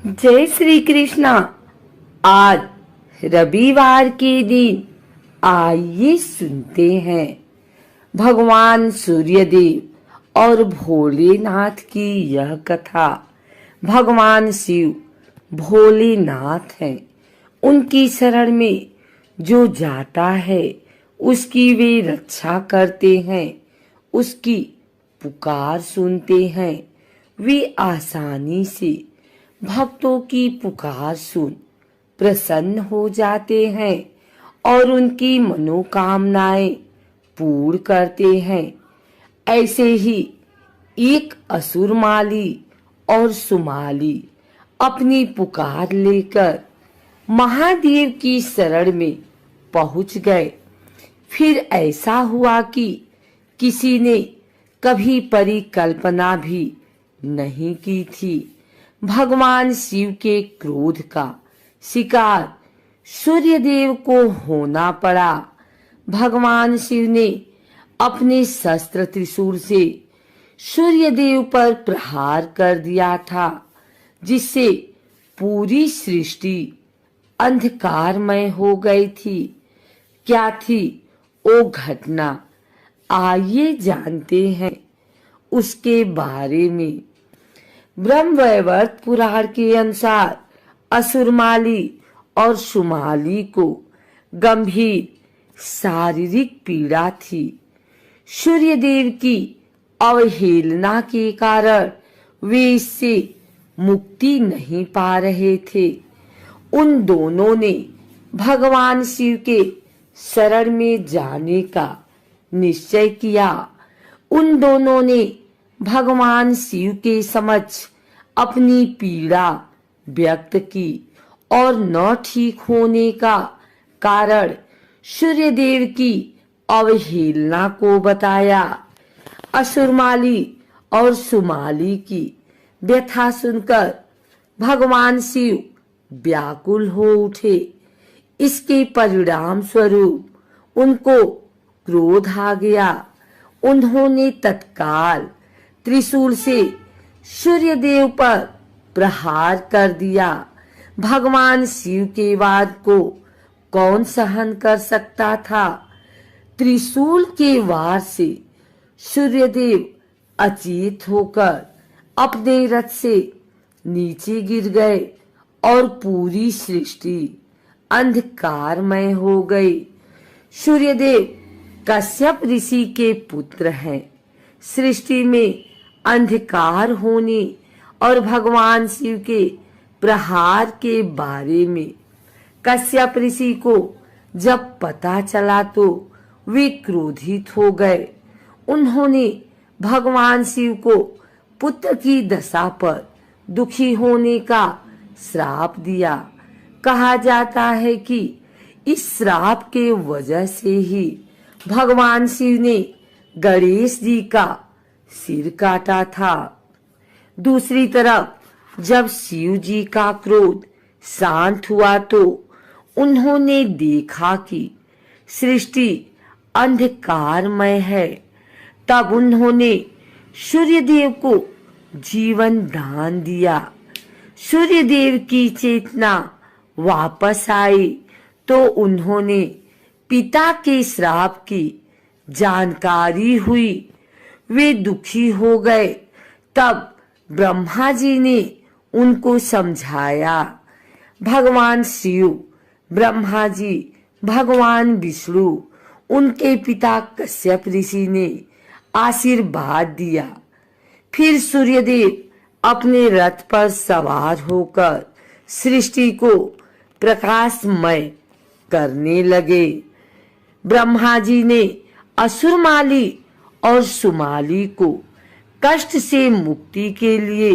जय श्री कृष्णा। आज रविवार के दिन आइए सुनते हैं भगवान सूर्यदेव और भोलेनाथ की यह कथा। भगवान शिव भोलेनाथ हैं। उनकी शरण में जो जाता है उसकी वे रक्षा करते हैं, उसकी पुकार सुनते हैं। वे आसानी से भक्तों की पुकार सुन प्रसन्न हो जाते हैं और उनकी मनोकामनाएं पूर्ण करते हैं। ऐसे ही एक असुरमाली और सुमाली अपनी पुकार लेकर महादेव की शरण में पहुंच गए। फिर ऐसा हुआ कि किसी ने कभी परिकल्पना भी नहीं की थी। भगवान शिव के क्रोध का शिकार सूर्यदेव को होना पड़ा। भगवान शिव ने अपने शस्त्र त्रिशूल से सूर्यदेव पर प्रहार कर दिया था, जिससे पूरी सृष्टि अंधकारमय हो गई थी। क्या थी वो घटना, आइए जानते हैं उसके बारे में। ब्रह्मवैवर्त पुराण के अनुसार असुरमाली और सुमाली को गंभीर शारीरिक पीड़ा थी। सूर्यदेव की अवहेलना के कारण वे इससे मुक्ति नहीं पा रहे थे। उन दोनों ने भगवान शिव के शरण में जाने का निश्चय किया। उन दोनों ने भगवान शिव के समक्ष अपनी पीड़ा व्यक्त की और न ठीक होने का कारण सूर्यदेव की अवहेलना को बताया। असुरमाली और सुमाली की व्यथा सुनकर भगवान शिव व्याकुल हो उठे। इसके परिणाम स्वरूप उनको क्रोध आ गया। उन्होंने तत्काल त्रिशूल से सूर्यदेव पर प्रहार कर दिया। भगवान शिव के वार को कौन सहन कर सकता था। त्रिशूल के वार से सूर्यदेव अचेत होकर अपने रथ से नीचे गिर गए और पूरी सृष्टि अंधकारमय हो गई। सूर्यदेव कश्यप ऋषि के पुत्र हैं। सृष्टि में अंधकार होने और भगवान शिव के प्रहार के बारे में कश्यप ऋषि को जब पता चला तो वे क्रोधित हो गए। उन्होंने भगवान शिव को पुत्र की दशा पर दुखी होने का श्राप दिया। कहा जाता है कि इस श्राप के वजह से ही भगवान शिव ने गणेश जी का सिर काटा था। दूसरी तरफ जब शिव जी का क्रोध शांत हुआ तो उन्होंने देखा कि सृष्टि अंधकारमय है। तब उन्होंने सूर्यदेव को जीवन दान दिया। सूर्यदेव की चेतना वापस आई तो उन्होंने पिता के श्राप की जानकारी हुई। वे दुखी हो गए। तब ब्रह्मा जी ने उनको समझाया। भगवान शिव, ब्रह्मा जी, भगवान विष्णु, उनके पिता कश्यप ऋषि ने आशीर्वाद दिया। फिर सूर्यदेव अपने रथ पर सवार होकर सृष्टि को प्रकाशमय करने लगे। ब्रह्मा जी ने असुरमाली और सुमाली को कष्ट से मुक्ति के लिए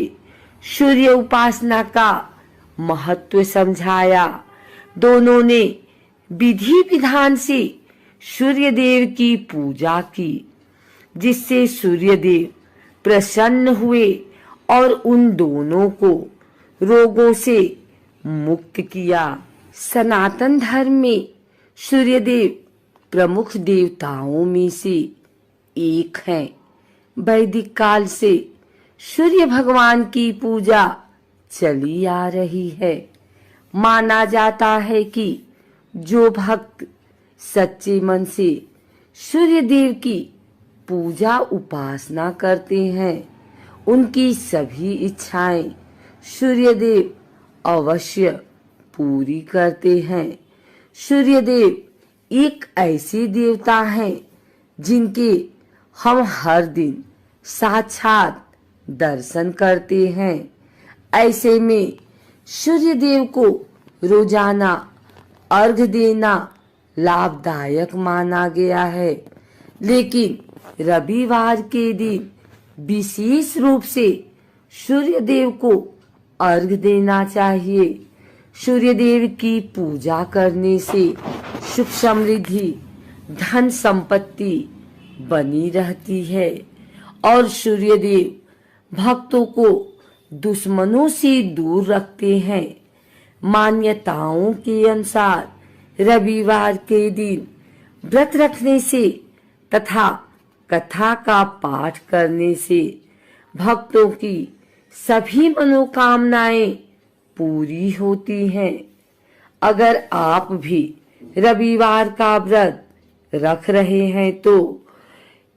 सूर्य उपासना का महत्व समझाया। दोनों ने विधि विधान से सूर्यदेव की पूजा की, जिससे सूर्यदेव प्रसन्न हुए और उन दोनों को रोगों से मुक्त किया। सनातन धर्म में सूर्यदेव प्रमुख देवताओं में से एक हैं। वैदिक काल से सूर्य भगवान की पूजा चली आ रही है। माना जाता है कि जो भक्त सच्चे मन से सूर्य देव की पूजा उपासना करते हैं, उनकी सभी इच्छाएं सूर्य देव अवश्य पूरी करते हैं। सूर्य देव एक ऐसे देवता हैं जिनके हम हर दिन साक्षात दर्शन करते हैं। ऐसे में सूर्य देव को रोजाना अर्घ देना लाभदायक माना गया है, लेकिन रविवार के दिन विशेष रूप से सूर्य देव को अर्घ देना चाहिए। सूर्य देव की पूजा करने से सुख समृद्धि धन संपत्ति बनी रहती है और सूर्य देव भक्तों को दुश्मनों से दूर रखते हैं। मान्यताओं के अनुसार रविवार के दिन व्रत रखने से तथा कथा का पाठ करने से भक्तों की सभी मनोकामनाएं पूरी होती हैं। अगर आप भी रविवार का व्रत रख रहे हैं तो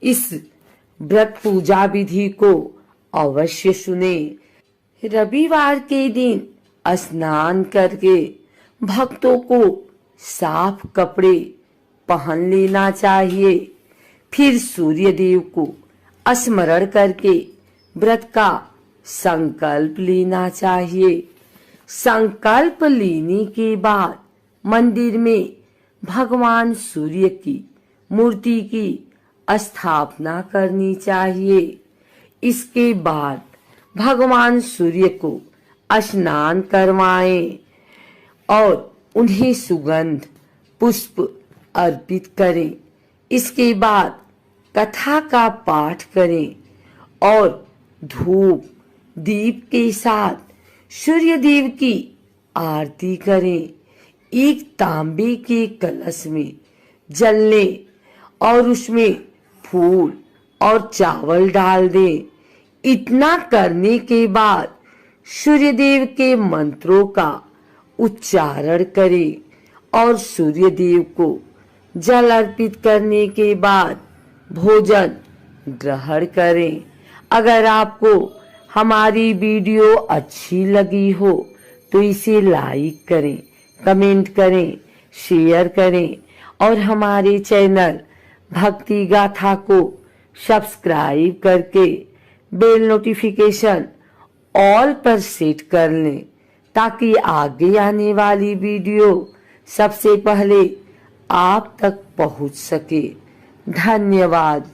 इस व्रत पूजा विधि को अवश्य सुने। रविवार के दिन स्नान करके भक्तों को साफ कपड़े पहन लेना चाहिए। फिर सूर्य देव को स्मरण करके व्रत का संकल्प लेना चाहिए। संकल्प लेने के बाद मंदिर में भगवान सूर्य की मूर्ति की स्थापना करनी चाहिए। इसके बाद भगवान सूर्य को स्नान करवाएं और उन्हें सुगंध पुष्प अर्पित करें। इसके बाद कथा का पाठ करें और धूप दीप के साथ सूर्य देव की आरती करें। एक तांबे के कलश में जल लें और उसमें फूल और चावल डाल दें। इतना करने के बाद सूर्य देव के मंत्रों का उच्चारण करें और सूर्य देव को जल अर्पित करने के बाद भोजन ग्रहण करें। अगर आपको हमारी वीडियो अच्छी लगी हो तो इसे लाइक करें, कमेंट करें, शेयर करें और हमारे चैनल भक्ति गाथा को सब्सक्राइब करके बेल नोटिफिकेशन ऑल पर सेट कर लें ताकि आगे आने वाली वीडियो सबसे पहले आप तक पहुंच सके। धन्यवाद।